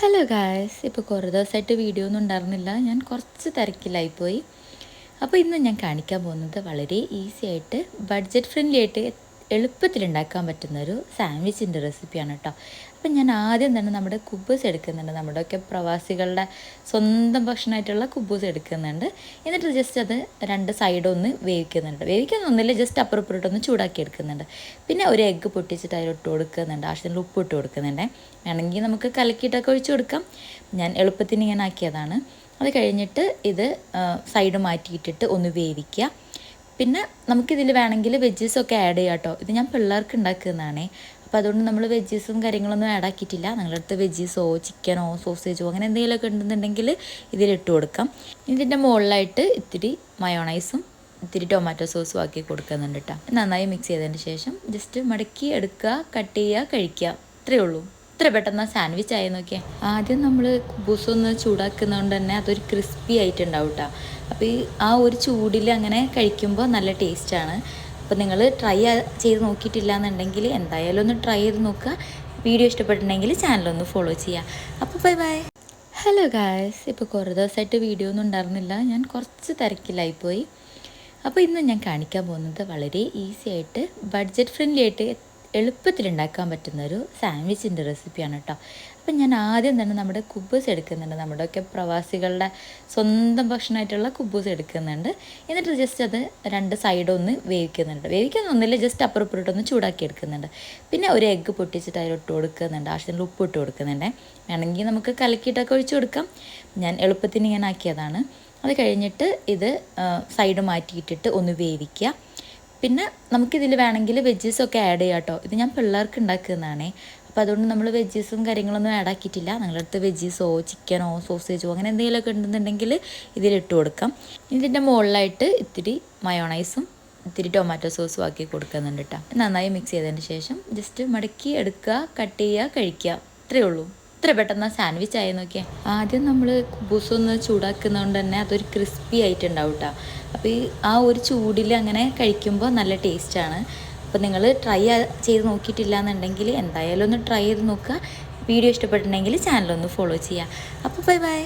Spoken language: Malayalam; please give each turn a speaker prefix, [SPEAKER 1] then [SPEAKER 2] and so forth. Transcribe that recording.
[SPEAKER 1] ഹലോ ഗായ്സ്, ഇപ്പോൾ കുറേ ദിവസമായിട്ട് വീഡിയോ ഒന്നും ഉണ്ടായിരുന്നില്ല. ഞാൻ കുറച്ച് തിരക്കിലായിപ്പോയി. അപ്പോൾ ഇന്ന് ഞാൻ കാണിക്കാൻ പോകുന്നത് വളരെ ഈസി ആയിട്ട് ബഡ്ജറ്റ് ഫ്രണ്ട്ലി ആയിട്ട് എളുപ്പത്തിൽ ഉണ്ടാക്കാൻ പറ്റുന്നൊരു സാൻഡ്വിച്ചിൻ്റെ റെസിപ്പിയാണ് കേട്ടോ. അപ്പം ഞാൻ ആദ്യം തന്നെ നമ്മുടെ കുബൂസ് എടുക്കുന്നുണ്ട്. നമ്മുടെയൊക്കെ പ്രവാസികളുടെ സ്വന്തം ഭക്ഷണമായിട്ടുള്ള കുബൂസ് എടുക്കുന്നുണ്ട്. എന്നിട്ട് ജസ്റ്റ് അത് രണ്ട് സൈഡൊന്ന് വേവിക്കുന്നുണ്ട്. വേവിക്കുന്നൊന്നുമില്ല, ജസ്റ്റ് അപ്പുറം ചൂടാക്കി എടുക്കുന്നുണ്ട്. പിന്നെ ഒരു എഗ്ഗ് പൊട്ടിച്ചിട്ട് അതിലിട്ട് കൊടുക്കുന്നുണ്ട്. ആവശ്യത്തിന് ഉപ്പ് ഇട്ട് കൊടുക്കുന്നുണ്ട്. വേണമെങ്കിൽ നമുക്ക് കലക്കിയിട്ടൊക്കെ ഒഴിച്ച് കൊടുക്കാം. ഞാൻ എളുപ്പത്തിന് ഇങ്ങനെ ആക്കിയതാണ്. അത് കഴിഞ്ഞിട്ട് ഇത് സൈഡ് മാറ്റിയിട്ടിട്ട് ഒന്ന് വേവിക്കുക. പിന്നെ നമുക്കിതിൽ വേണമെങ്കിൽ വെജ്ജസൊക്കെ ആഡ് ചെയ്യാം കേട്ടോ. ഇത് ഞാൻ പിള്ളേർക്ക് ഉണ്ടാക്കുന്നതാണേ. അപ്പോൾ അതുകൊണ്ട് നമ്മൾ വെജ്ജസും കാര്യങ്ങളൊന്നും ആഡ് ആക്കിയിട്ടില്ല. നിങ്ങളുടെ അടുത്ത് വെജ്ജസോ ചിക്കനോ സോസേജോ അങ്ങനെ എന്തെങ്കിലുമൊക്കെ ഉണ്ടെന്നുണ്ടെങ്കിൽ ഇതിലിട്ട് കൊടുക്കാം. ഇതിൻ്റെ മുകളിലായിട്ട് ഇത്തിരി മയോണൈസും ഇത്തിരി ടൊമാറ്റോ സോസും ആക്കി കൊടുക്കുന്നുണ്ട് കേട്ടോ. നന്നായി മിക്സ് ചെയ്തതിന് ശേഷം ജസ്റ്റ് മടക്കി എടുക്കുക, കട്ട് ചെയ്യുക, കഴിക്കുക. ഇത്രയേ ഉള്ളൂ. ഇത്ര പെട്ടെന്ന് സാൻഡ്വിച്ച് ആയി നോക്കിയാൽ. ആദ്യം നമ്മൾ കുബൂസ് ഒന്ന് ചൂടാക്കുന്നതുകൊണ്ട് തന്നെ അതൊരു ക്രിസ്പി ആയിട്ടുണ്ടാവും കേട്ടോ. അപ്പോൾ ആ ഒരു ചൂടിൽ അങ്ങനെ കഴിക്കുമ്പോൾ നല്ല ടേസ്റ്റാണ്. അപ്പോൾ നിങ്ങൾ ട്രൈ ചെയ്ത് നോക്കിയിട്ടില്ല എന്നുണ്ടെങ്കിൽ എന്തായാലും ഒന്ന് ട്രൈ ചെയ്ത് നോക്കുക. വീഡിയോ ഇഷ്ടപ്പെട്ടിട്ടുണ്ടെങ്കിൽ ചാനലൊന്ന് ഫോളോ ചെയ്യുക. അപ്പോൾ ബൈ ബൈ. ഹലോ ഗായ്സ്, ഇപ്പോൾ കുറേ ദിവസമായിട്ട് വീഡിയോ ഒന്നും ഉണ്ടായിരുന്നില്ല. ഞാൻ കുറച്ച് തിരക്കിലായിപ്പോയി. അപ്പോൾ ഇന്ന് ഞാൻ കാണിക്കാൻ പോകുന്നത് വളരെ ഈസി ആയിട്ട് ബഡ്ജറ്റ് ഫ്രണ്ട്ലി ആയിട്ട് എളുപ്പത്തിൽ ഉണ്ടാക്കാൻ പറ്റുന്നൊരു സാൻഡ്വിച്ചിൻ്റെ റെസിപ്പിയാണ് കേട്ടോ. അപ്പം ഞാൻ ആദ്യം തന്നെ നമ്മുടെ കുബൂസ് എടുക്കുന്നുണ്ട്. നമ്മുടെയൊക്കെ പ്രവാസികളുടെ സ്വന്തം ഭക്ഷണമായിട്ടുള്ള കുബൂസ് എടുക്കുന്നുണ്ട്. എന്നിട്ട് ജസ്റ്റ് അത് രണ്ട് സൈഡൊന്ന് വേവിക്കുന്നുണ്ട്. വേവിക്കുന്നൊന്നുമില്ല, ജസ്റ്റ് അപ്പുറം ചൂടാക്കി എടുക്കുന്നുണ്ട്. പിന്നെ ഒരു എഗ്ഗ് പൊട്ടിച്ചിട്ട് അതിലിട്ട് കൊടുക്കുന്നുണ്ട്. ആവശ്യത്തിന് ഉപ്പ് ഇട്ട് കൊടുക്കുന്നുണ്ട്. വേണമെങ്കിൽ നമുക്ക് കലക്കിയിട്ടൊക്കെ ഒഴിച്ച് കൊടുക്കാം. ഞാൻ എളുപ്പത്തിന് ഇങ്ങനെ ആക്കിയതാണ്. അത് കഴിഞ്ഞിട്ട് ഇത് സൈഡ് മാറ്റിയിട്ടിട്ട് ഒന്ന് വേവിക്കുക. പിന്നെ നമുക്കിതിൽ വേണമെങ്കിൽ വെജ്ജസൊക്കെ ആഡ് ചെയ്യാം കേട്ടോ. ഇത് ഞാൻ പിള്ളേർക്ക് ഉണ്ടാക്കുന്നതാണേ. അപ്പോൾ അതുകൊണ്ട് നമ്മൾ വെജ്ജസും കാര്യങ്ങളൊന്നും ആഡ് ആക്കിയിട്ടില്ല. നിങ്ങളുടെ അടുത്ത് വെജ്ജസോ ചിക്കനോ സോസേജോ അങ്ങനെ എന്തെങ്കിലുമൊക്കെ ഉണ്ടെന്നുണ്ടെങ്കിൽ ഇതിലിട്ട് കൊടുക്കാം. ഇതിൻ്റെ മുകളിലായിട്ട് ഇത്തിരി മയോണൈസും ഇത്തിരി ടൊമാറ്റോ സോസും ആക്കി കൊടുക്കുന്നുണ്ട് കേട്ടോ. നന്നായി മിക്സ് ചെയ്തതിന് ശേഷം ജസ്റ്റ് മടക്കി എടുക്കുക, കട്ട് ചെയ്യുക, കഴിക്കുക. ഇത്രയേ ഉള്ളൂ. ഇത്ര പെട്ടെന്ന് സാൻഡ്വിച്ച് ആയി നോക്കിയാൽ. ആദ്യം നമ്മൾ കുബൂസ് ഒന്ന് ചൂടാക്കുന്നതുകൊണ്ട് തന്നെ അതൊരു ക്രിസ്പി ആയിട്ടുണ്ടാവും കേട്ടോ. അപ്പോൾ ആ ഒരു ചൂടിൽ അങ്ങനെ കഴിക്കുമ്പോൾ നല്ല ടേസ്റ്റാണ്. അപ്പോൾ നിങ്ങൾ ട്രൈ ചെയ്ത് നോക്കിയിട്ടില്ല എന്നുണ്ടെങ്കിൽ എന്തായാലും ഒന്ന് ട്രൈ ചെയ്ത് നോക്കുക. വീഡിയോ ഇഷ്ടപ്പെട്ടിട്ടുണ്ടെങ്കിൽ ചാനലൊന്ന് ഫോളോ ചെയ്യുക. അപ്പോൾ ബൈ ബൈ.